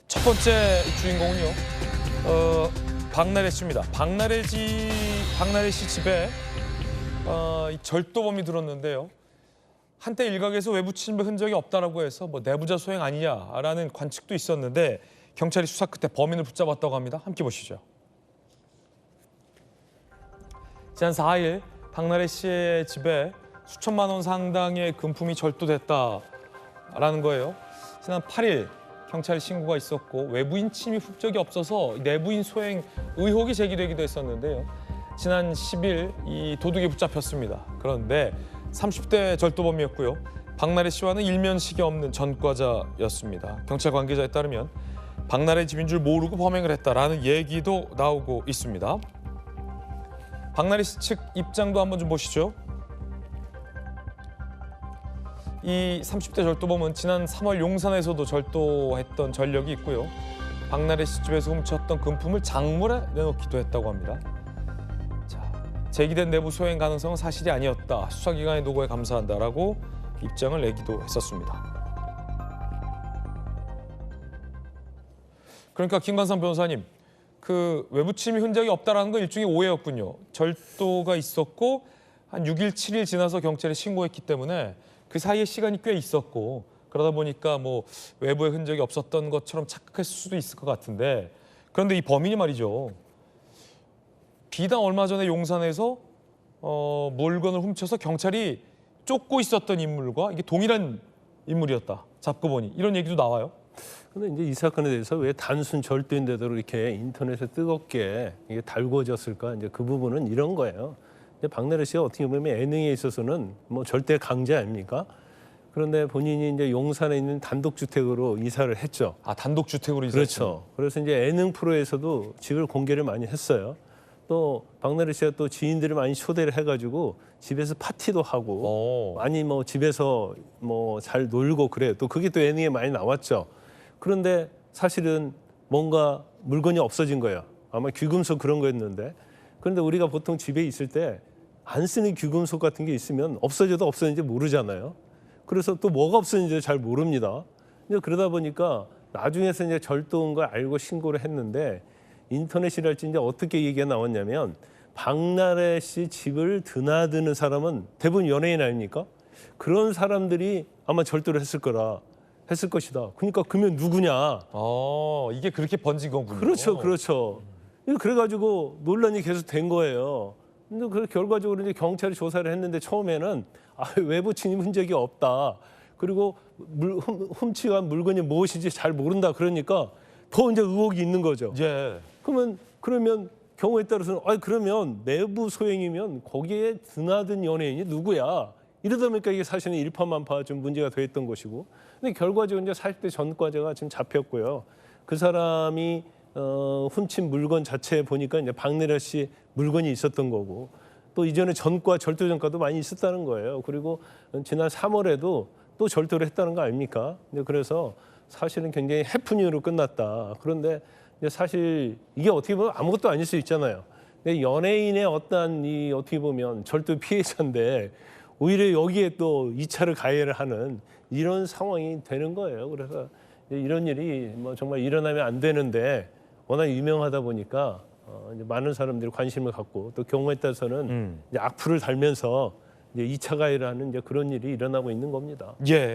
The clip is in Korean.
첫 번째 주인공은요. 박나래 씨입니다. 박나래 씨 집에 이 절도범이 들었는데요. 한때 일각에서 외부 침입 흔적이 없다라고 해서 뭐 내부자 소행 아니냐라는 관측도 있었는데 경찰이 수사 끝에 범인을 붙잡았다고 합니다. 함께 보시죠. 지난 4일 박나래 씨의 집에 수천만 원 상당의 금품이 절도됐다라는 거예요. 지난 8일 경찰 신고가 있었고 외부인 침입 흔적이 없어서 내부인 소행 의혹이 제기되기도 했었는데요. 지난 10일 이 도둑이 붙잡혔습니다. 그런데 30대 절도범이었고요. 박나래 씨와는 일면식이 없는 전과자였습니다. 경찰 관계자에 따르면 박나래 집인 줄 모르고 범행을 했다라는 얘기도 나오고 있습니다. 박나래 씨 측 입장도 한번 좀 보시죠. 이 30대 절도범은 지난 3월 용산에서도 절도했던 전력이 있고요. 박나래 씨 집에서 훔쳤던 금품을 작물에 내놓기도 했다고 합니다. 자, 제기된 내부 소행 가능성은 사실이 아니었다. 수사기관의 노고에 감사한다라고 입장을 내기도 했었습니다. 그러니까 김관삼 변호사님, 그 외부 침입 흔적이 없다라는 건 일종의 오해였군요. 절도가 있었고 한 6일, 7일 지나서 경찰에 신고했기 때문에 그 사이에 시간이 꽤 있었고 그러다 보니까 뭐 외부의 흔적이 없었던 것처럼 착각했을 수도 있을 것 같은데 그런데 이 범인이 말이죠. 비단 얼마 전에 용산에서 물건을 훔쳐서 경찰이 쫓고 있었던 인물과 이게 동일한 인물이었다. 잡고 보니 이런 얘기도 나와요. 근데 이제 이 사건에 대해서 왜 단순 절도인데도 이렇게 인터넷에 뜨겁게 이게 달구어졌을까? 이제 그 부분은 이런 거예요. 박나래 씨가 어떻게 보면 예능에 있어서는 뭐 절대 강자 아닙니까? 그런데 본인이 이제 용산에 있는 단독주택으로 이사를 했죠. 아, 단독주택으로 이사했어요? 그렇죠. 그래서 이제 예능 프로에서도 집을 공개를 많이 했어요. 또 박나래 씨가 또 지인들을 많이 초대를 해가지고 집에서 파티도 하고 많이 뭐 집에서 뭐 잘 놀고 그래요. 또 그게 또 예능에 많이 나왔죠. 그런데 사실은 뭔가 물건이 없어진 거예요. 아마 귀금속 그런 거였는데. 그런데 우리가 보통 집에 있을 때 안 쓰는 귀금속 같은 게 있으면 없어져도 없어졌는지 모르잖아요. 그래서 또 뭐가 없어졌는지 잘 모릅니다. 이제 그러다 보니까 나중에서 이제 절도인 걸 알고 신고를 했는데 인터넷이랄지 이제 어떻게 얘기가 나왔냐면 박나래 씨 집을 드나드는 사람은 대부분 연예인 아닙니까? 그런 사람들이 아마 절도를 했을 것이다. 그러니까 그러면 누구냐? 이게 그렇게 번진 거군요. 그렇죠, 그렇죠. 그래가지고 논란이 계속 된 거예요. 근데 그 결과적으로 이제 경찰이 조사를 했는데 처음에는 외부 침입 흔적이 없다. 그리고 훔치간 물건이 무엇인지 잘 모른다. 그러니까 더 이제 의혹이 있는 거죠. 예. 그러면 경우에 따라서는 그러면 내부 소행이면 거기에 드나든 연예인이 누구야? 이러다 보니까 이게 사실은 일파만파 좀 문제가 됐던 것이고. 근데 결과적으로 이제 40대 전과자가 지금 잡혔고요. 그 사람이 훔친 물건 자체에 보니까 이제 박나래 씨 물건이 있었던 거고 또 이전에 절도 전과도 많이 있었다는 거예요. 그리고 지난 3월에도 또 절도를 했다는 거 아닙니까? 그래서 사실은 굉장히 해프닝으로 끝났다. 그런데 이제 사실 이게 어떻게 보면 아무것도 아닐 수 있잖아요. 근데 연예인의 어떤 이 어떻게 보면 절도 피해자인데 오히려 여기에 또 2차를 가해를 하는 이런 상황이 되는 거예요. 그래서 이런 일이 뭐 정말 일어나면 안 되는데 워낙 유명하다 보니까 이제 많은 사람들이 관심을 갖고 또 경우에 따라서는 이제 악플을 달면서 이제 2차 가해를 하는 이제 그런 일이 일어나고 있는 겁니다. 예.